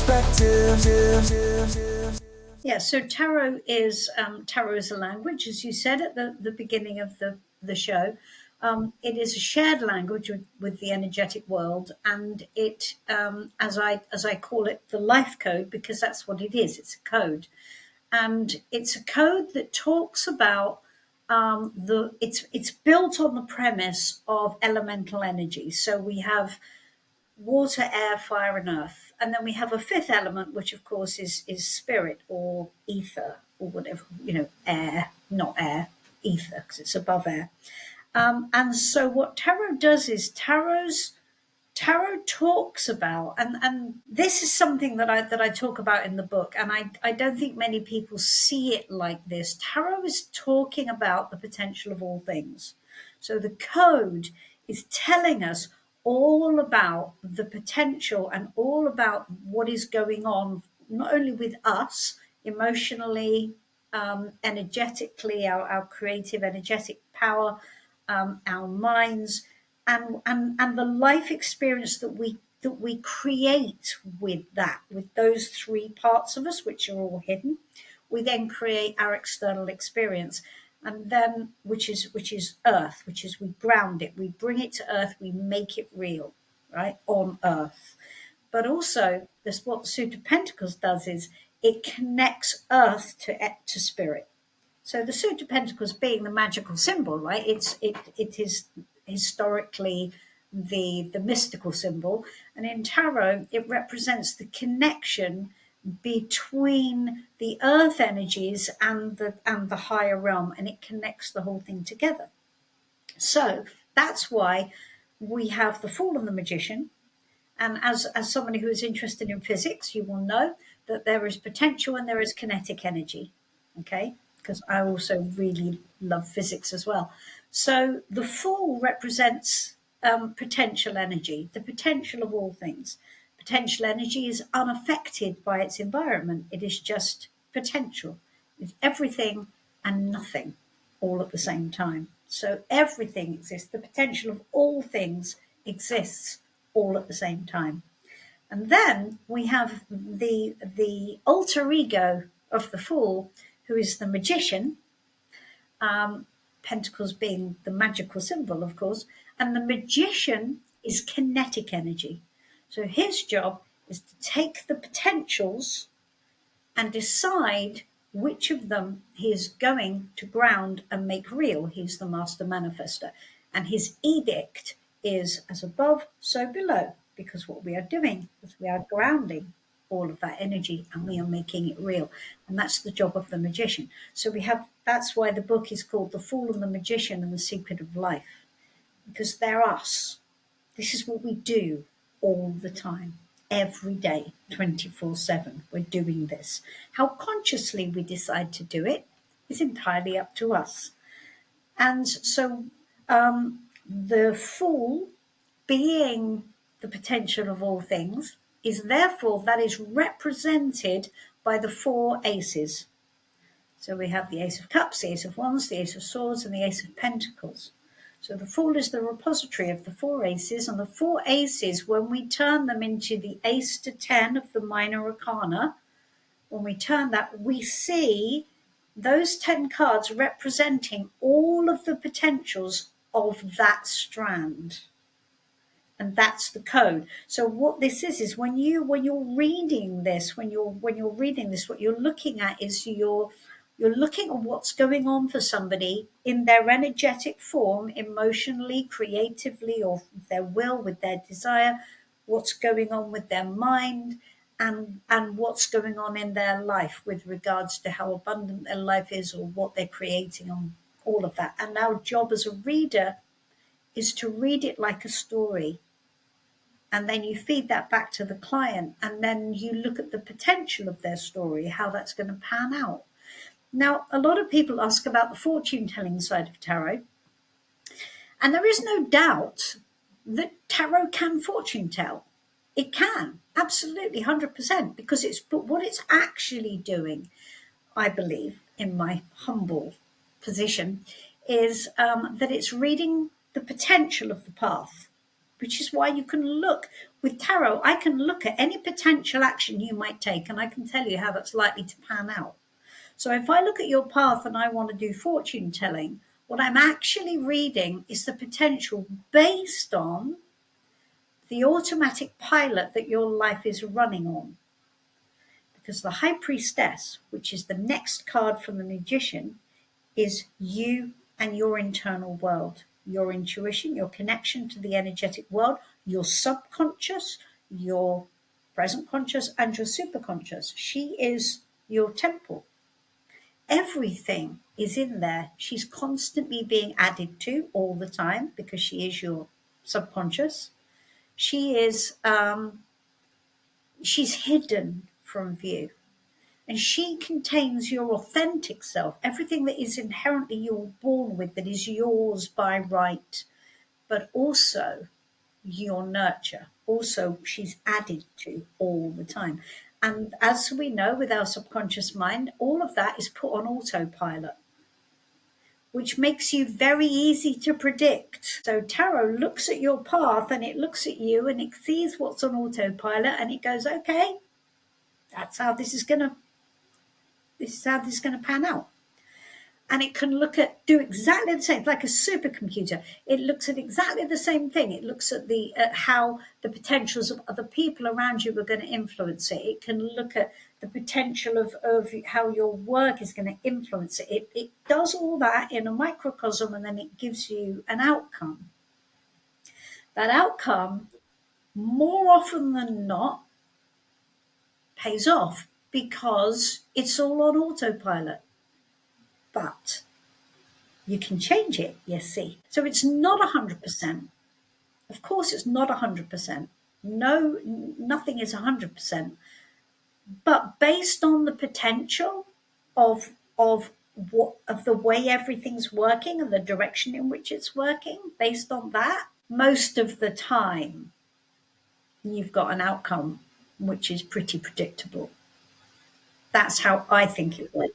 perspective. Yeah, so tarot is a language, as you said at the beginning of the show. It is a shared language with the energetic world, and it, as I call it, the life code, because that's what it is. It's a code, and it's a code that talks about it's built on the premise of elemental energy. So we have water, air, fire, and earth. And then we have a fifth element, which of course is spirit or ether or whatever, air, not air, ether, because it's above air. And so what tarot does is tarot talks about, and this is something that I talk about in the book, and I don't think many people see it like this. Tarot is talking about the potential of all things. So the code is telling us all about the potential and all about what is going on, not only with us emotionally, energetically, our creative energetic power, our minds, and the life experience that we create with those three parts of us, which are all hidden. We then create our external experience, and then which is earth, which is we ground it, we bring it to earth, we make it real, right, on earth. But also, this what the Suit of Pentacles does is it connects earth to spirit. So the Suit of Pentacles being the magical symbol, right? It is historically the mystical symbol, and in tarot it represents the connection between the earth energies and the higher realm, and it connects the whole thing together. So that's why we have the Fool and the Magician. And as somebody who is interested in physics, you will know that there is potential and there is kinetic energy. Okay, because I also really love physics as well. So the Fool represents potential energy, the potential of all things. Potential energy is unaffected by its environment. It is just potential. It's everything and nothing all at the same time. So everything exists. The potential of all things exists all at the same time. And then we have the alter ego of the Fool, who is the magician, pentacles being the magical symbol, of course, and the magician is kinetic energy. So his job is to take the potentials and decide which of them he is going to ground and make real. He's the master manifester. And his edict is as above, so below, because what we are doing is we are grounding all of that energy and we are making it real. And that's the job of the magician. So that's why the book is called The Fool and the Magician and the Secret of Life, because they're us. This is what we do all the time, every day, 24/7. We're doing this. How consciously we decide to do it is entirely up to us. And so the Fool, being the potential of all things, is therefore that is represented by the four aces. So we have the Ace of Cups, the Ace of Wands, the Ace of Swords, and the Ace of Pentacles. So the Fool is the repository of the four aces, and the four aces, when we turn them into the Ace to 10 of the minor arcana, when we turn that, we see those 10 cards representing all of the potentials of that strand. And that's the code. So what this is when you're reading this, what you're looking at is you're looking at what's going on for somebody in their energetic form, emotionally, creatively, or their will, with their desire, what's going on with their mind, and what's going on in their life with regards to how abundant their life is or what they're creating, on all of that. And our job as a reader is to read it like a story. And then you feed that back to the client, and then you look at the potential of their story, how that's going to pan out. Now, a lot of people ask about the fortune telling side of tarot, and there is no doubt that tarot can fortune tell. It can, absolutely, 100%, because but what it's actually doing, I believe, in my humble position, is that it's reading the potential of the path, which is why you can look with tarot. I can look at any potential action you might take, and I can tell you how that's likely to pan out. So if I look at your path and I want to do fortune telling, what I'm actually reading is the potential based on the automatic pilot that your life is running on. Because the High Priestess, which is the next card from the Magician, is you and your internal world, your intuition, your connection to the energetic world, your subconscious, your present conscious, and your superconscious. She is your temple. Everything is in there. She's constantly being added to all the time because she is your subconscious. She is she's hidden from view, and she contains your authentic self, everything that is inherently you're born with, that is yours by right, but also your nurture. Also, she's added to all the time. And as we know with our subconscious mind, all of that is put on autopilot, which makes you very easy to predict. So tarot looks at your path and it looks at you and it sees what's on autopilot and it goes, okay, that's how this is gonna pan out. And it can do exactly the same, like a supercomputer. It looks at exactly the same thing. It looks at how the potentials of other people around you are going to influence it. It can look at the potential of how your work is going to influence it. It does all that in a microcosm, and then it gives you an outcome. That outcome, more often than not, pays off because it's all on autopilot. But you can change it, you see. So it's not 100%. Of course, it's not 100%. No, nothing is 100%. But based on the potential of the way everything's working and the direction in which it's working, based on that, most of the time, you've got an outcome which is pretty predictable. That's how I think it works.